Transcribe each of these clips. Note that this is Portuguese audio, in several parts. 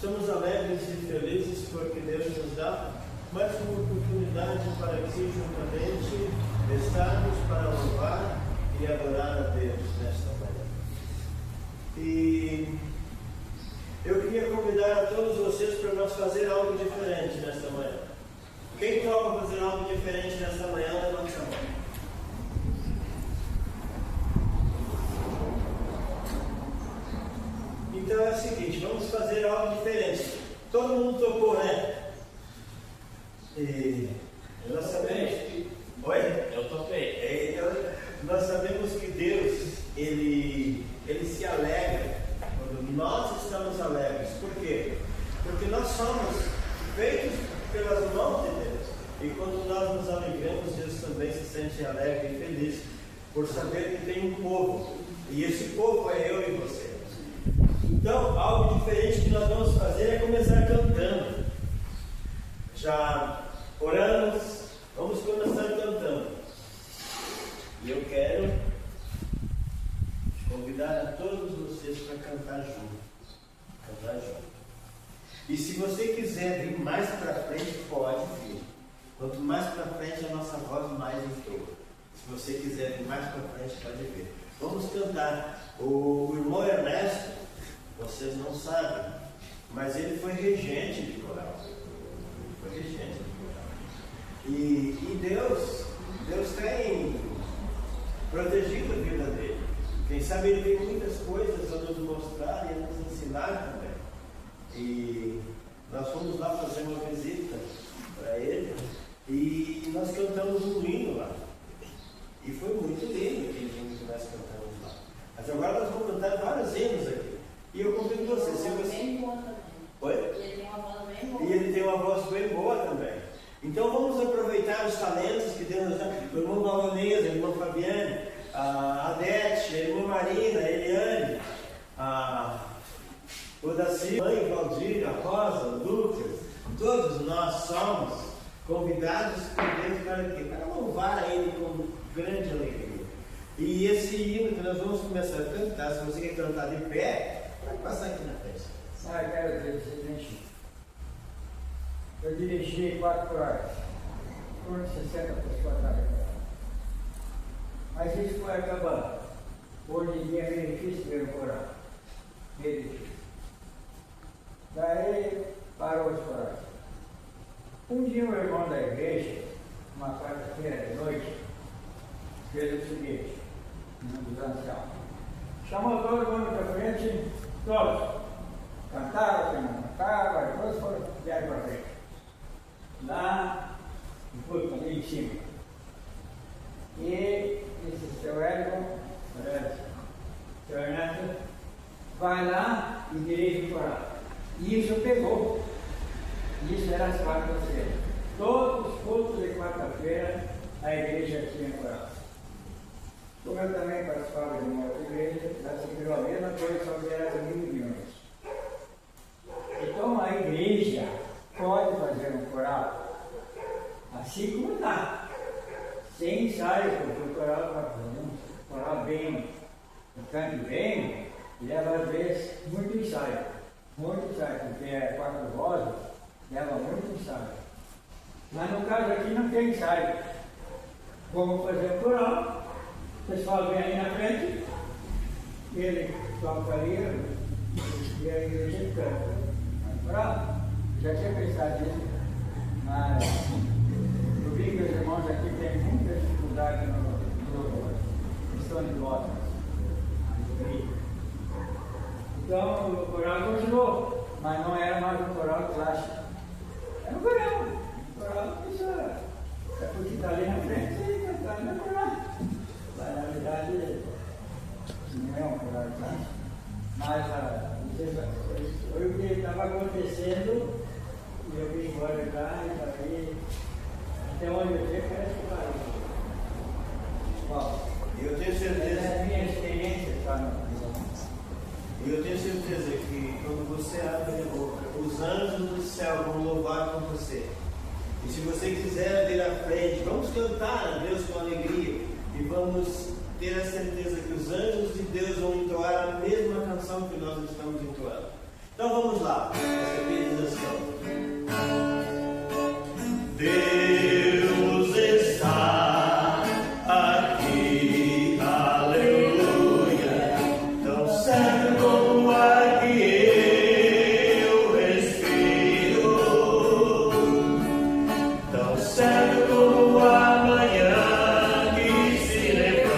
Estamos alegres e felizes porque Deus nos dá mais uma oportunidade para que juntamente estarmos para louvar e adorar a Deus nesta manhã. E eu queria convidar a todos vocês para nós fazer algo diferente nesta manhã. Quem topa fazer algo diferente nesta manhã, levanta a mão. Então é o seguinte, vamos fazer algo diferente. Todo mundo topou, né? E nós sabemos que... Oi? Eu topei. Nós sabemos que Deus, Ele se alegra quando nós estamos alegres. Por quê? Porque nós somos feitos pelas mãos de Deus. E quando nós nos alegramos, Deus também se sente alegre e feliz por saber que tem um povo. E esse povo é eu e você. Então, algo diferente que nós vamos fazer é começar cantando. Já oramos, vamos começar cantando. E eu quero convidar a todos vocês para cantar junto. E se você quiser vir mais para frente, pode vir. Quanto mais para frente a nossa voz, mais entoa. Se você quiser vir mais para frente, pode vir. Vamos cantar. O irmão Ernesto, vocês não sabem, mas ele foi regente de coral. E Deus tem protegido a vida dele. Quem sabe ele tem muitas coisas a nos mostrar e a nos ensinar também. E nós fomos lá fazer uma visita para ele e nós cantamos um hino lá. E foi muito lindo aquele hino que nós cantamos lá. Mas agora nós vamos cantar vários hinos aqui. E eu convido você, se você... Bem boa também. Oi? Ele tem uma voz bem boa. E ele tem uma voz bem boa também. Então vamos aproveitar os talentos que Deus nos dá. O irmão Valonesa, a irmã Fabiane, a Adete, a irmã Marina, a Eliane, o Daci, a mãe Valdir, a Rosa, o Lucas. Todos nós somos convidados por Deus para louvar a Ele com grande alegria. E esse hino que nós vamos começar a cantar, se você quer cantar de pé, pode passar aqui na frente. Eu quero dizer o seguinte: eu dirigi 4 corais, por 60 pessoas cada coral. Mas isso foi acabando. Hoje em dia é meio difícil ver um coral. Meio difícil. Daí parou os corais. Um dia um irmão da igreja, uma quarta-feira de noite, fez o seguinte, um dos anciãos. Chamou todo mundo para frente, todos. Cantaram, quem não cantava, depois vieram para frente. Lá, ali em cima. E disse, seu Ernesto, vai lá e dirige o coral. E isso pegou. Isso era às quartas-feiras. Todos os cultos de quarta-feira, a igreja tinha coral. Como eu também participava de uma outra igreja, já se virou a mesma coisa, só que era domingo de noite. Então a igreja pode fazer um coral, assim como dá, sem ensaio, porque o coral vai fazer um coral bem, um canto bem, leva às vezes muito ensaio, porque é 4 vozes, leva muito ensaio. Mas no caso aqui não tem ensaio. Vamos fazer o coral, o pessoal vem aí na frente, ele toca ali e a igreja canta. Já tinha pensado nisso, mas eu vi que os irmãos aqui têm muita dificuldade no questão de notas. Então o coral continuou, mas não era mais um coral clássico. Era um coral que é porque está ali na frente e cantando no coral. Mas na verdade não é um coral clássico. Mas foi o que estava acontecendo e eu vim embora cá e falei, até onde eu sei, parece que parou. Bom, Eu tenho certeza. essa é a minha experiência, tá? E eu tenho certeza que quando você abre a boca, os anjos do céu vão louvar com você. E se você quiser vir à frente, vamos cantar a Deus com alegria e vamos ter a certeza que os anjos de Deus vão entoar a mesma canção que nós estamos entoando. Então vamos lá. Essa organização. Deus está aqui, aleluia, tão certo como ar que eu respiro, tão certo como a manhã que se levanta,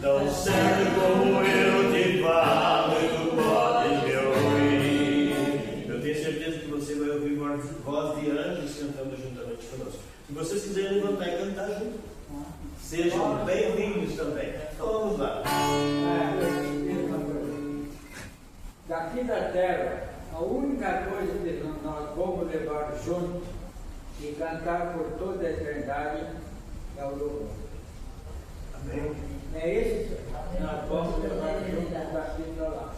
tão certo como eu te falo e tu podes me ouvir. Eu tenho certeza que você vai ouvir voz de anjos cantando juntamente conosco. Se vocês quiserem levantar e cantar junto, sejam bem-vindos também. Então vamos lá. Daqui da terra, a única coisa que nós vamos levar junto e cantar por toda a eternidade é o louvor. Amém. É isso que nós vamos levar junto daqui para lá.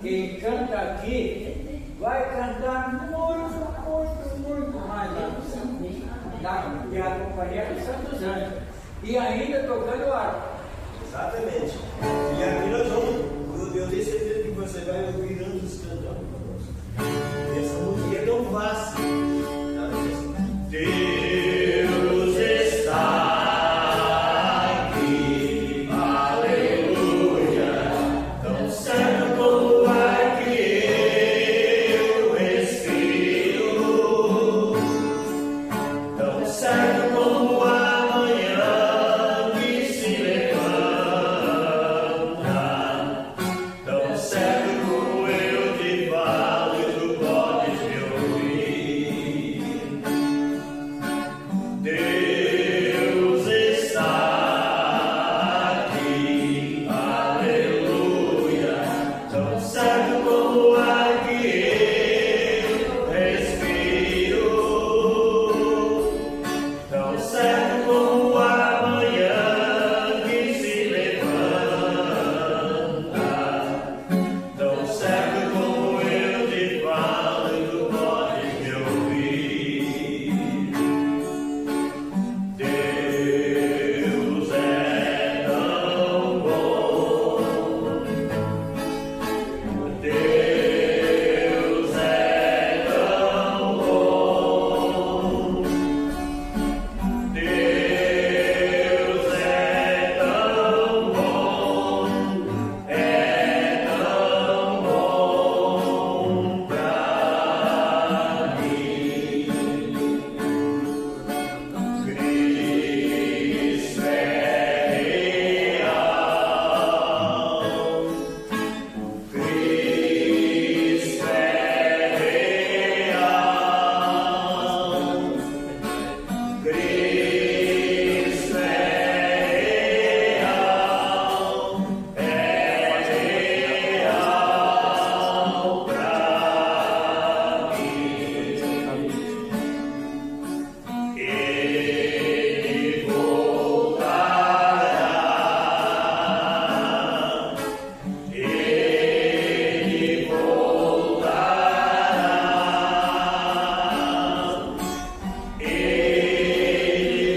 Quem canta aqui vai cantar muito mais lá no céu. E a companhia dos Santos Anjos. E ainda tocando harpa. Exatamente. E aqui nós vamos, eu tenho certeza que você vai ouvir anjos cantando conosco. Essa música é tão fácil. Deus está aqui, aleluia, tão certo como o ar que eu respiro, tão certo como a manhã que se levanta, tão certo como eu te falo e tu podes me ouvir. Deus está aqui, aleluia, tão certo como o ar que eu respiro, tão certo como a manhã que se levanta, tão certo como eu te falo e tu podes me ouvir. Deus é tão bom, Deus é tão bom, Deus é tão bom, é tão bom pra mim. Cristo é real, Cristo é real, Cristo é real, pra mim. Ele voltará, ele voltará, ele voltará, pra mim.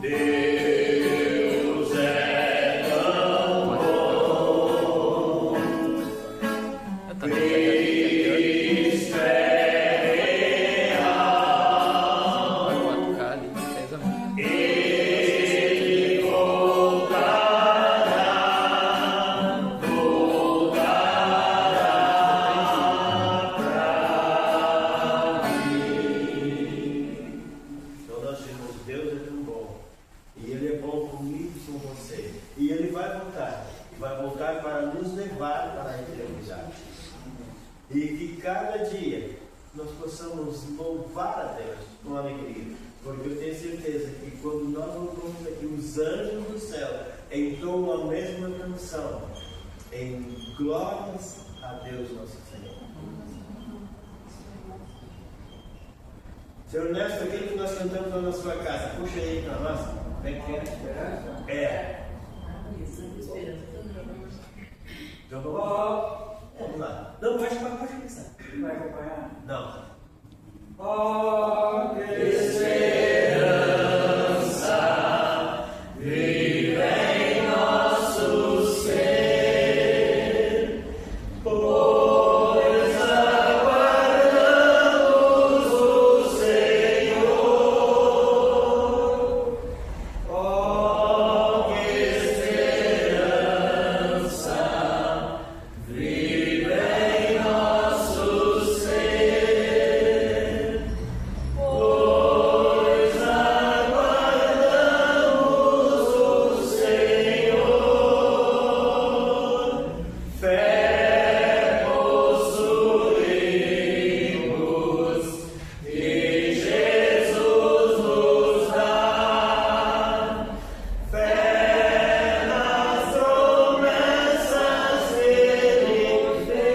Deus é tão bom, Cristo é real, ele voltará, pra mim. Então nós temos Deus é tão bom. E Ele é bom comigo e com você. E Ele vai voltar. E vai voltar para nos levar para a eternidade. E que cada dia nós possamos louvar a Deus com alegria. Porque eu tenho certeza que quando nós voltamos aqui, os anjos do céu entoam a mesma canção. Em glórias a Deus nosso Senhor. Senhor Ernesto, aquele que nós cantamos lá na sua casa, puxa aí para nós. Como é que é? Esperança? É. Então vamos lá. Não, pode começar. Vai acompanhar? Não. Oh, que esperança vive em nosso ser, pois aguardamos o Senhor. Oh, que esperança vive em nosso ser, pois aguardamos o Senhor. Fé possuímos e Jesus nos dá. Fé nas promessas que Ele fez.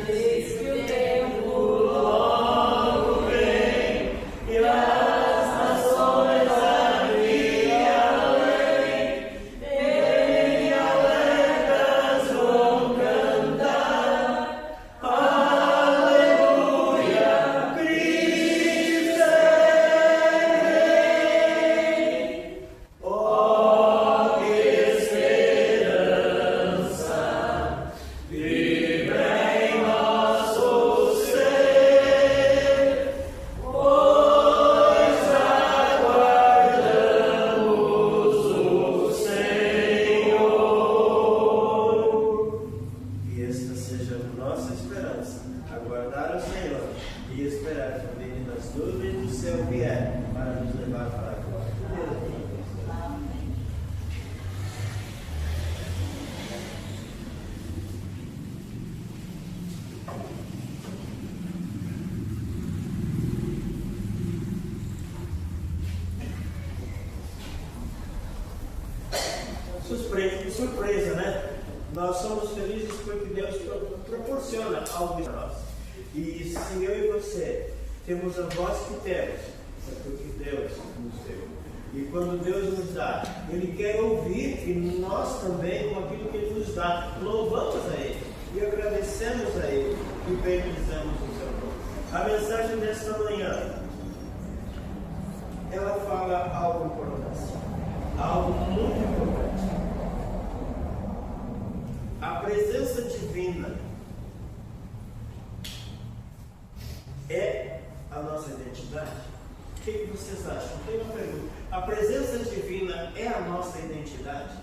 Eis que o tempo logo vem e as nações aqui e além bem alegres vão cantar. Aleluia, Cristo é Rei. Oh, que esperança vive em nosso ser, pois aguardamos o Senhor. E esta seja a nossa esperança, aguardar o Senhor e esperar que Ele nas nuvens do céu vier para nos levar para a glória. Surpresa, né? Nós somos felizes porque Deus proporciona algo para nós. E se eu e você temos a voz que temos, é porque Deus nos deu. E quando Deus nos dá, Ele quer ouvir e nós também com aquilo que Ele nos dá. Louvamos a Ele e agradecemos a Ele e bendizemos o seu nome. A mensagem desta manhã, ela fala algo importante, algo muito importante. A presença divina é a nossa identidade? O que vocês acham? Tem uma pergunta. A presença divina é a nossa identidade?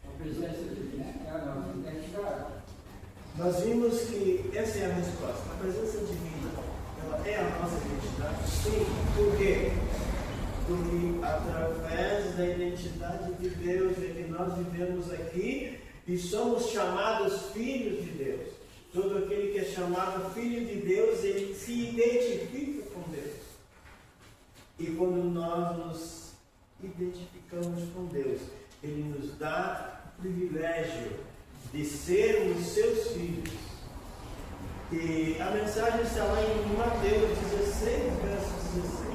A presença divina é a nossa identidade. Nós vimos que essa é a resposta. A presença divina, ela é a nossa identidade? Sim. Por quê? Porque através da identidade de Deus é que nós vivemos aqui e somos chamados filhos de Deus. Todo aquele que é chamado filho de Deus, ele se identifica com Deus. E quando nós nos identificamos com Deus, Ele nos dá o privilégio de sermos seus filhos. E a mensagem está lá em Mateus 16, verso 16.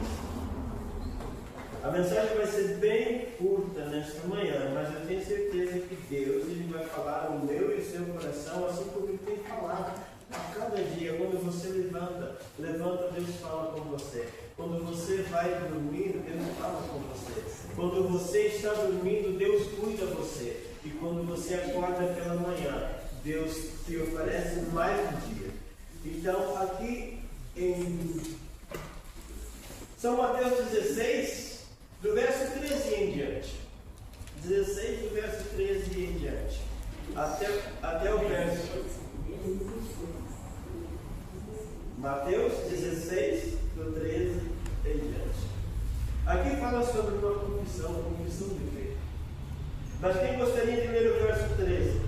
A mensagem vai ser bem curta nesta manhã, mas eu tenho certeza que Deus ele vai falar ao meu e ao seu coração, assim como Ele tem falado a cada dia. Quando você levanta, Deus fala com você. Quando você vai dormir, Deus fala com você. Quando você está dormindo, Deus cuida de você. E quando você acorda pela manhã, Deus te oferece mais um dia. Então, aqui em São Mateus 16, do verso 13 em diante. 16 do verso 13 em diante. Até o verso. Mateus 16, do 13 em diante. Aqui fala sobre uma confissão de fé. Mas quem gostaria de ler o verso 13?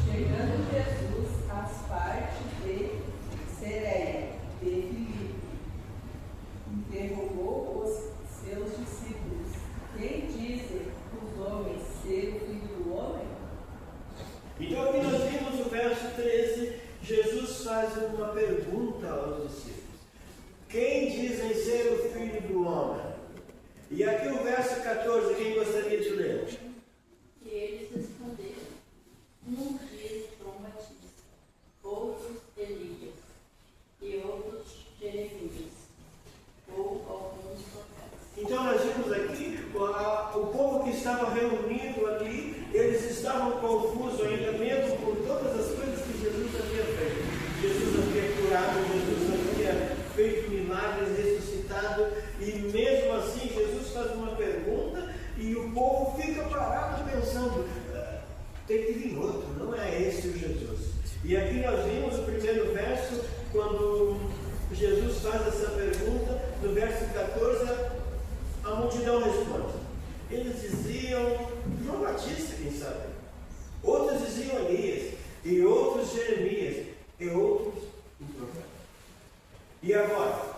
Chegando Jesus às partes de Cereia de Filipe, interrogou os seus discípulos: quem dizem os homens ser o Filho do Homem? Então aqui nós vimos o verso 13, Jesus faz uma pergunta aos discípulos: quem dizem ser o Filho do Homem? E aqui o verso 14, quem gostaria de ler? Que eles responderam: estava reunido ali, eles estavam confusos ainda mesmo com todas as coisas que Jesus havia feito. Jesus havia curado, Jesus havia feito milagres, ressuscitado, e mesmo assim Jesus faz uma pergunta e o povo fica parado pensando, tem que vir outro, não é esse o Jesus. E aqui nós vimos o primeiro verso, quando Jesus faz essa pergunta, no verso 14, a multidão responde. Eles diziam João Batista, quem sabe? Outros diziam Elias, e outros Jeremias, e outros o profeta. E agora?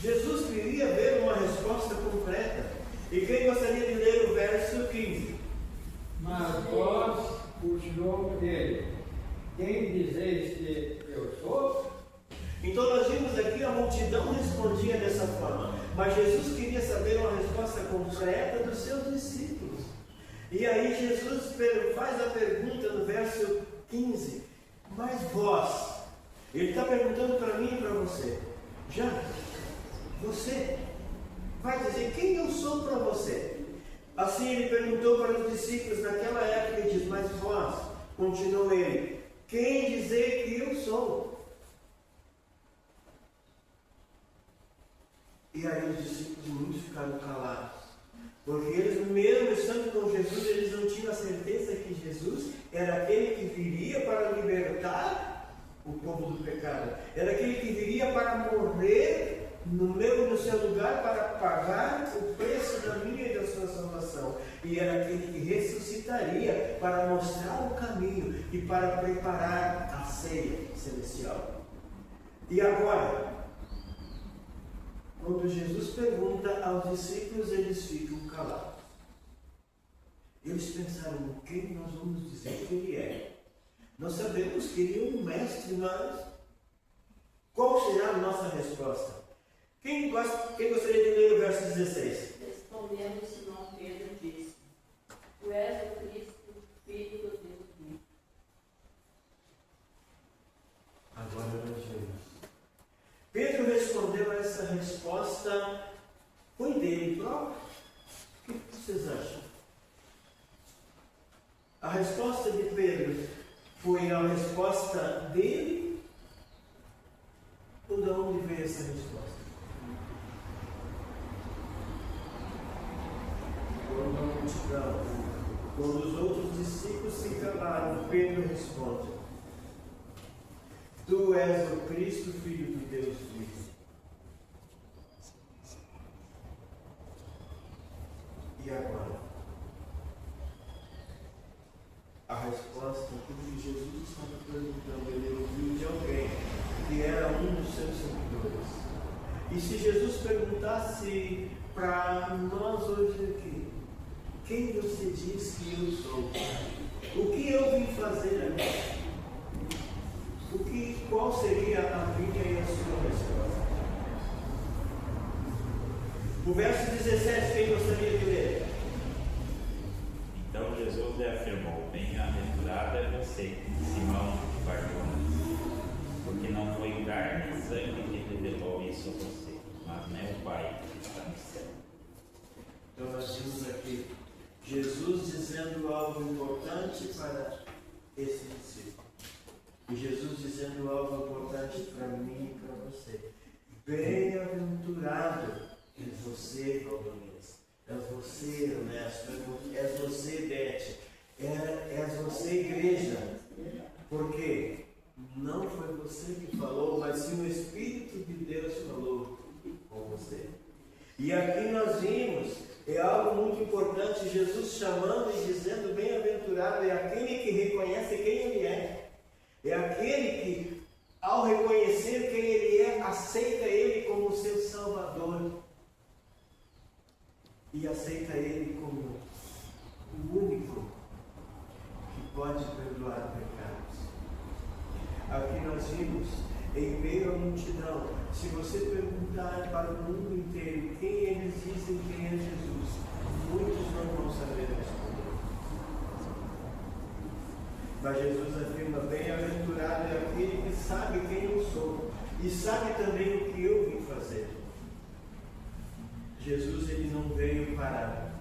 Jesus queria ver uma resposta concreta. E quem gostaria de ler o verso 15? Mas vós, continuou ele, quem dizeis que eu sou? Então nós vimos aqui a multidão respondia dessa forma, mas Jesus queria saber uma resposta concreta dos seus discípulos. E aí Jesus faz a pergunta no verso 15, mas vós, ele está perguntando para mim e para você, já, você vai dizer quem eu sou para você? Assim ele perguntou para os discípulos naquela época e diz, mas vós, continuou ele, quem dizer que eu sou? E aí os discípulos muitos ficaram calados, porque eles mesmo estando com Jesus, eles não tinham a certeza que Jesus era aquele que viria para libertar o povo do pecado, era aquele que viria para morrer no seu lugar para pagar o preço da minha e da sua salvação, e era aquele que ressuscitaria para mostrar o caminho e para preparar a ceia celestial. E agora, quando Jesus pergunta aos discípulos, eles ficam calados. Eles pensaram, quem nós vamos dizer que ele é? Nós sabemos que ele é um mestre, mas qual será a nossa resposta? Quem gostaria de ler o verso 16? Respondendo Simão Pedro disse, Tu és o Cristo, Filho do Deus vivo. Agora nós vemos. Pedro respondeu a essa resposta, foi dele próprio. O que vocês acham? A resposta de Pedro foi a resposta dele? Ou de onde veio essa resposta? Quando os outros discípulos se calaram, Pedro responde, Tu és o Cristo, Filho do Deus vivo. E agora? A resposta que Jesus estava perguntando, ele ouviu de alguém que era um dos seus seguidores. E se Jesus perguntasse para nós hoje aqui, quem você diz que eu sou? O que eu vim fazer aqui? Qual seria a minha e a sua resposta? O verso 17, quem gostaria de ler? Então Jesus lhe afirmou, bem-aventurado é você, Simão Barjonas, porque não foi carne e sangue que revelou isso a você, mas não o Pai que está no céu. Então nós temos aqui Jesus dizendo algo importante para esse discípulo. E Jesus dizendo algo importante para mim e para você. Bem-aventurado és você, Valdonês. És você, Ernesto. És você, Beth. És você, igreja. Porque não foi você que falou, mas sim o Espírito de Deus falou com você. E aqui nós vimos, é algo muito importante, Jesus chamando e dizendo, bem-aventurado é aquele que reconhece quem ele é. É aquele que, ao reconhecer quem ele é, aceita ele como seu Salvador. E aceita ele como o único que pode perdoar pecados. Aqui nós vimos, em meio à multidão, se você perguntar para o mundo inteiro quem eles dizem quem é Jesus, muitos não vão saber responder. Mas Jesus afirma, bem-aventurado é aquele que sabe quem eu sou e sabe também o que eu vim fazer. Jesus ele não veio para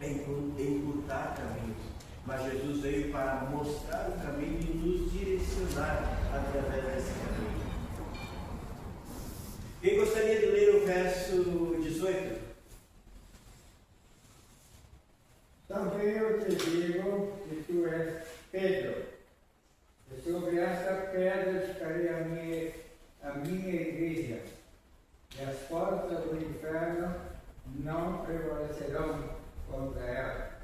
encurtar caminhos, mas Jesus veio para mostrar o caminho e nos direcionar através desse caminho. Quem gostaria de ler o verso 18? Também eu te digo que tu és Pedro, e sobre esta pedra estarei a minha igreja, e as portas do inferno não prevalecerão contra ela.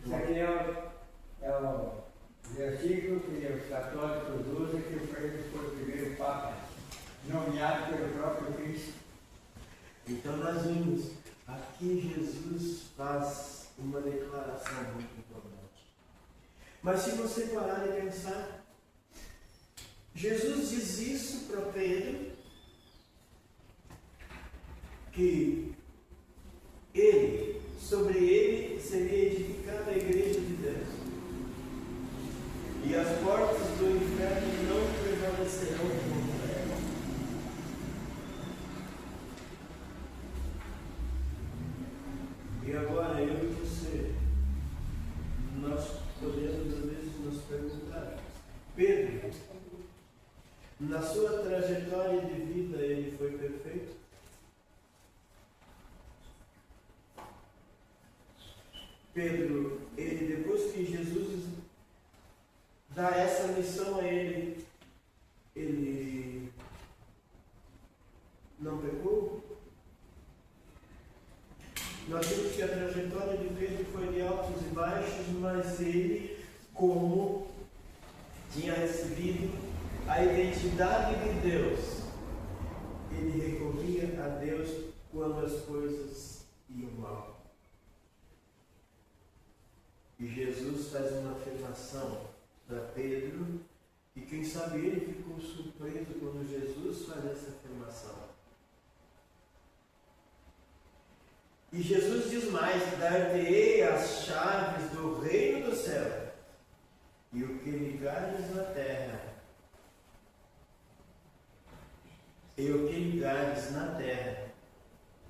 Isso aqui é o versículo que os católicos usam, que o Pedro foi o primeiro Papa, nomeado pelo próprio Cristo. Então nós vimos, aqui Jesus faz uma declaração muito importante. Mas se você parar e pensar, Jesus diz isso para Pedro, que sobre ele seria edificada a igreja de Deus. E as portas do inferno não prevalecerão contra ela. E agora eu e você, nós podemos às vezes nos perguntar, Pedro, na sua trajetória de vida ele foi perfeito? Pedro, ele, depois que Jesus dá essa missão a ele, ele não pecou? Nós vimos que a trajetória de Pedro foi de altos e baixos, mas ele, como tinha recebido a identidade de Deus, ele recorria a Deus quando as coisas iam mal. E Jesus faz uma afirmação para Pedro, e quem sabe ele ficou surpreso quando Jesus faz essa afirmação. E Jesus diz mais: dar-te-ei as chaves do reino do céu, e o que ligares na terra,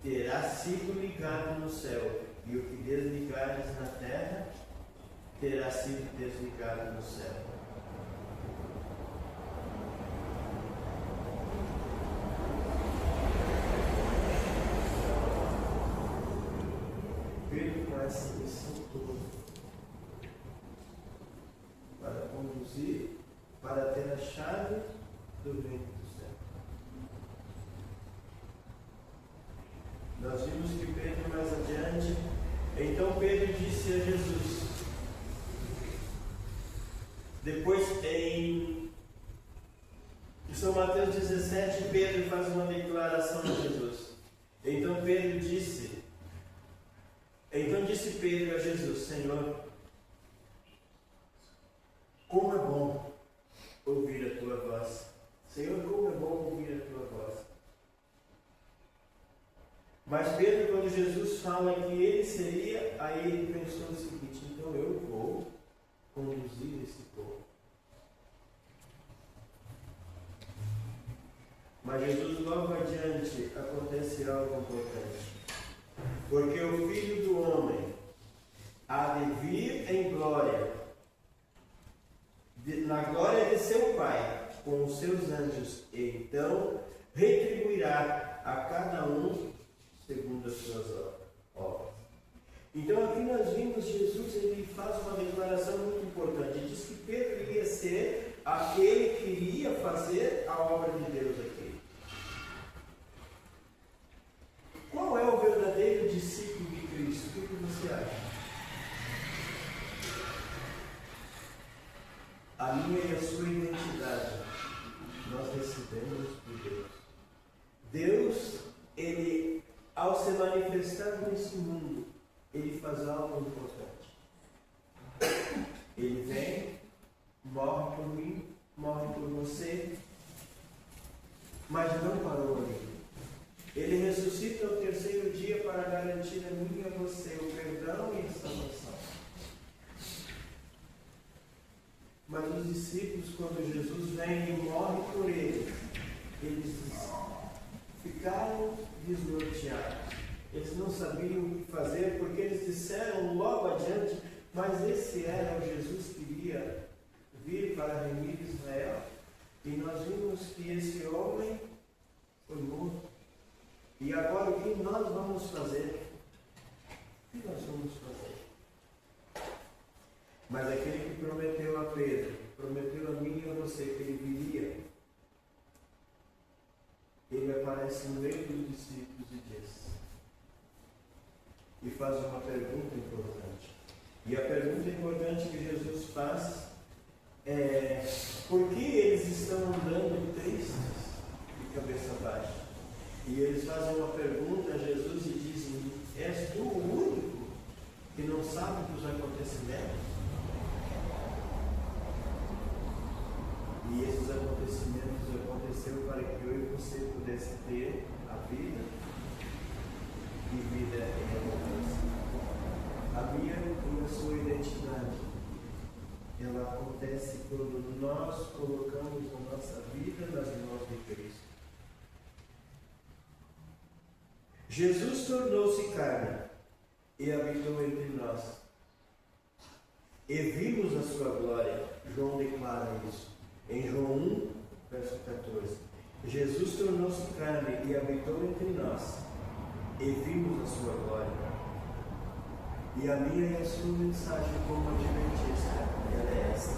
terá sido ligado no céu, e o que desligares na terra terá sido desligado no céu. Pedro com essa missão toda para conduzir, para ter a chave do reino do céu. Nós vimos que Pedro mais adiante, então Pedro disse a Jesus, depois em São Mateus 17, Pedro faz uma declaração a Jesus. Então disse Pedro a Jesus, Senhor, como é bom ouvir a tua voz. Senhor, como é bom ouvir a tua voz. Mas Pedro, quando Jesus fala que ele seria, aí ele pensou o seguinte, então eu vou conduzir esse povo. Mas Jesus, logo adiante, acontece algo importante. Porque o Filho do Homem há de vir em glória, na glória de seu Pai, com os seus anjos, e então retribuirá a cada um segundo as suas obras. Então aqui nós vimos Jesus, ele faz uma declaração muito importante. Ele diz que Pedro iria ser aquele que iria fazer a obra de Deus aqui. Qual é o verdadeiro discípulo de Cristo? O que você acha? A minha e a sua identidade nós recebemos de Deus. Deus, ele, ao se manifestar nesse mundo, ele faz algo importante. Ele vem, morre por mim, morre por você, mas não parou ali. Ele ressuscita ao terceiro dia para garantir a mim e a você o perdão e a salvação. Mas os discípulos, quando Jesus vem e morre por eles, eles ficaram desnorteados. Eles não sabiam o que fazer, porque eles disseram logo adiante, mas esse era o Jesus que iria vir para remir Israel. E nós vimos que esse homem foi morto. E agora o que nós vamos fazer? O que nós vamos fazer? Mas aquele que prometeu a Pedro, prometeu a mim e a você que ele viria, ele aparece no meio dos discípulos e diz, e faz uma pergunta importante. E a pergunta importante que Jesus faz é: por que eles estão andando tristes de cabeça baixa? E eles fazem uma pergunta a Jesus e dizem: és tu o único que não sabe dos acontecimentos? E esses acontecimentos aconteceram para que eu e você pudesse ter a vida e vida em abundância. A minha e a sua identidade, ela acontece quando nós colocamos a nossa vida nas mãos de Cristo. Jesus tornou-se carne e habitou entre nós. E vimos a sua glória. João declara isso. Em João 1, verso 14. Jesus tornou-se carne e habitou entre nós. E vimos a sua glória. E a minha e a sua mensagem como adventista, ela é esta.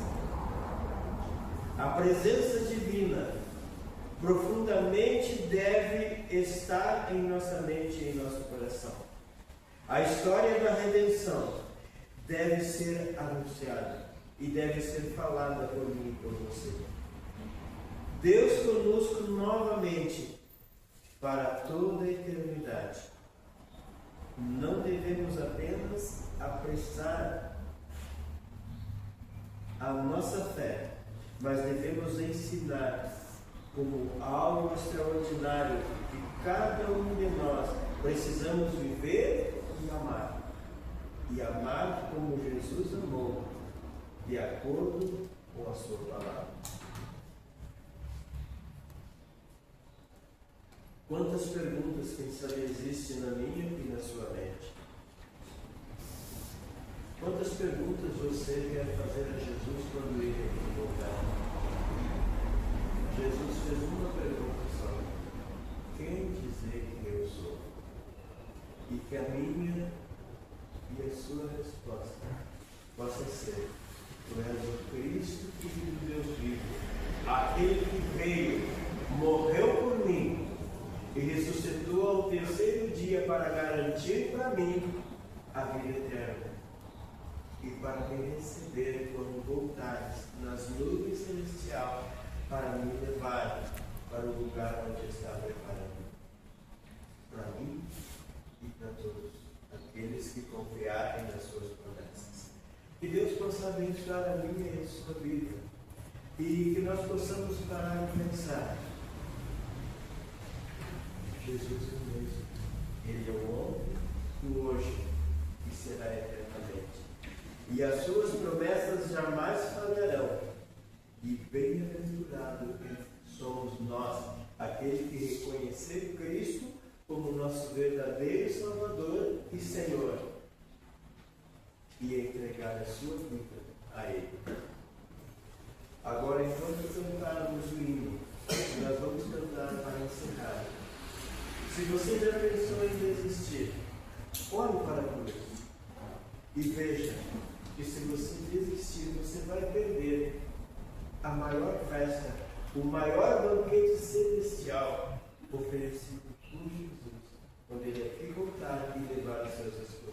A presença divina profundamente deve estar em nossa mente e em nosso coração. A história da redenção deve ser anunciada e deve ser falada por mim e por você. Deus conosco novamente para toda a eternidade. Não devemos apenas apressar a nossa fé, mas devemos ensinar como algo extraordinário que cada um de nós precisamos viver e amar. E amar como Jesus amou, de acordo com a sua palavra. Quantas perguntas, quem sabe, existem na minha e na sua mente? Quantas perguntas você quer fazer a Jesus quando ele voltar? Jesus fez uma pergunta só: quem dizer que eu sou? E que a minha e a sua resposta possa ser: tu és o Cristo, Filho do Deus vivo, aquele que veio, morreu por mim e ressuscitou ao terceiro dia para garantir para mim a vida eterna e para me receber quando voltares nas nuvens celestiais para me levar para o lugar onde está preparado para mim e para todos aqueles que confiarem nas suas promessas. Que Deus possa abençoar a minha e a sua vida e que nós possamos parar e pensar: Jesus é o mesmo. Ele é o ontem, o hoje e será eternamente. E as suas promessas jamais falharão. E bem-aventurado somos nós, aquele que reconhecer Cristo como nosso verdadeiro Salvador e Senhor e entregar a sua vida a Ele. Agora, enquanto cantarmos o hino, nós vamos cantar para encerrar. Se você já pensou em desistir, olhe para a cruz e veja que se você desistir, você vai perder a maior festa, o maior banquete celestial oferecido por Jesus, quando Ele aqui voltar e levar os seus escolhidos.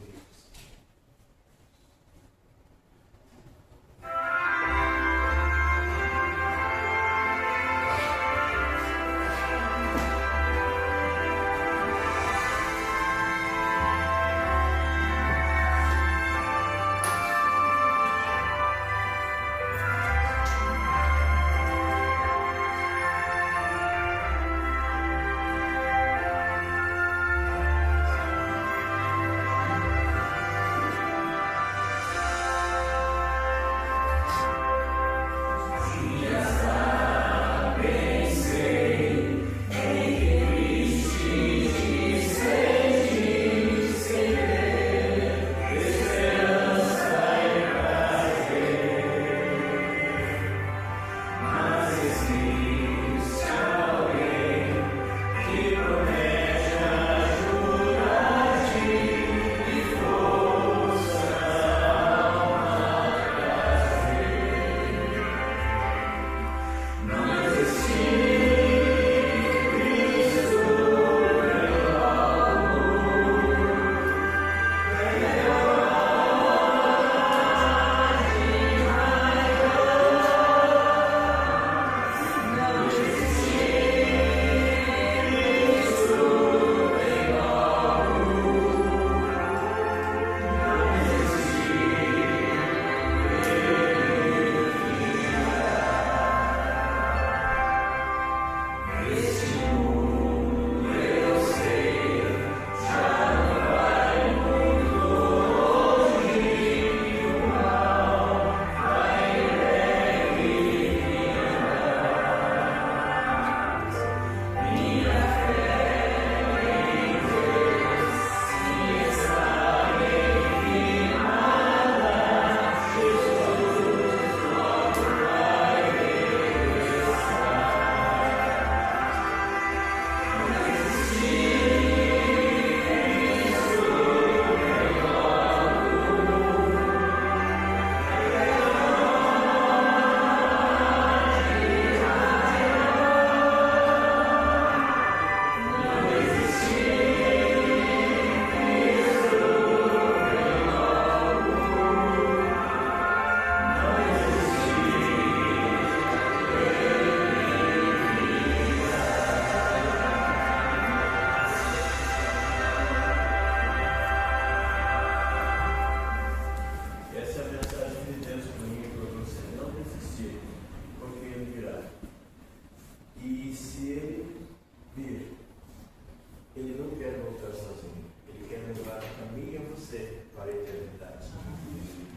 para a eternidade.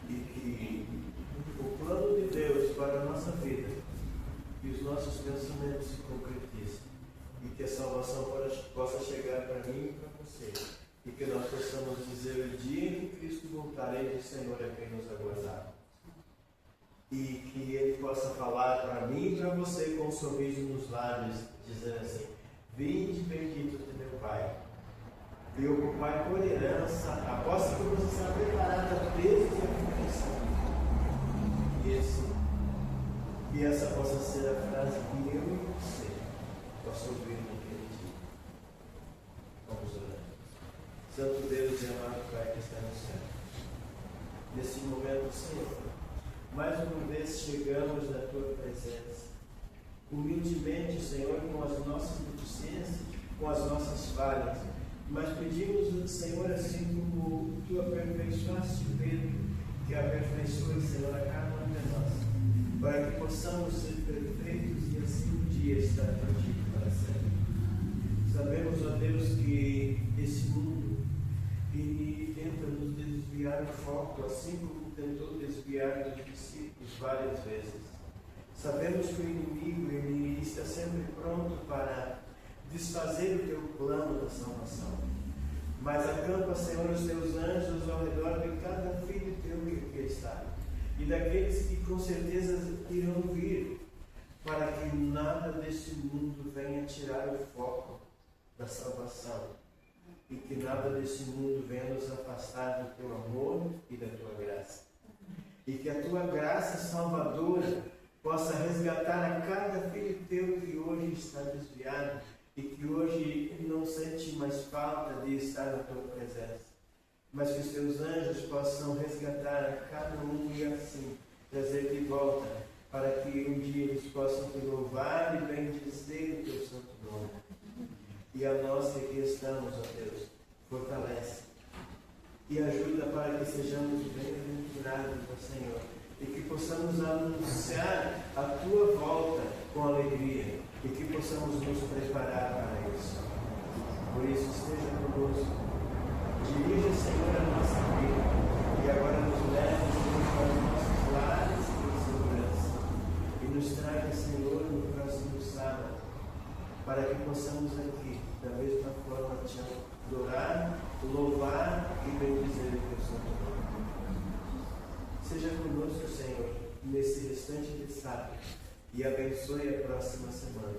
E que o plano de Deus para a nossa vida e os nossos pensamentos se concretizem. E que a salvação possa chegar para mim e para você. E que nós possamos dizer o dia em que Cristo voltar, Ele, o Senhor, é quem nos aguardar. E que Ele possa falar para mim e para você com um sorriso nos lábios, dizendo assim: vinde benditos de meu Pai, e ocupar por herança a posse que você está preparada desde a criação. E essa possa ser a frase que eu e você possam ouvir naquele dia. Vamos orar. Santo Deus e amado Pai que está no céu, nesse momento, Senhor, mais uma vez chegamos na Tua presença, humildemente, Senhor, com as nossas deficiências, com as nossas falhas, mas pedimos, Senhor, assim como Tu aperfeiçoaste Pedro, que aperfeiçoe, Senhor, a cada uma de nós, para que possamos ser perfeitos e assim um dia estar contigo para sempre. Sabemos, ó Deus, que esse mundo ele tenta nos desviar o foco, assim como tentou desviar dos discípulos várias vezes. Sabemos que o inimigo ele está sempre pronto para desfazer o teu plano da salvação. Mas acampa, Senhor, os teus anjos ao redor de cada filho teu que aqui está. E daqueles que com certeza irão vir, para que nada deste mundo venha tirar o foco da salvação. E que nada deste mundo venha nos afastar do teu amor e da tua graça. E que a tua graça salvadora possa resgatar a cada filho teu que hoje está desviado e que hoje não sente mais falta de estar na tua presença. Mas que os teus anjos possam resgatar a cada um e assim trazer de volta, para que um dia eles possam te louvar e bendizer o teu santo nome. E a nós que aqui estamos, ó Deus, fortalece e ajuda para que sejamos bem-aventurados, ó Senhor, e que possamos anunciar a tua volta com alegria e que possamos nos preparar para isso. Por isso, esteja conosco. Dirija, Senhor, a nossa vida e agora nos leve, Senhor, para os nossos lares em segurança. E nos traga, Senhor, no próximo sábado, para que possamos aqui, da mesma forma, te adorar, louvar e bendizer o teu santo nome. Seja conosco, Senhor, nesse restante de sábado e abençoe a próxima semana.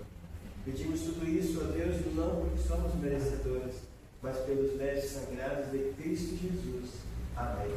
Pedimos tudo isso a Deus, não porque somos merecedores, mas pelos méritos sagrados de Cristo Jesus. Amém.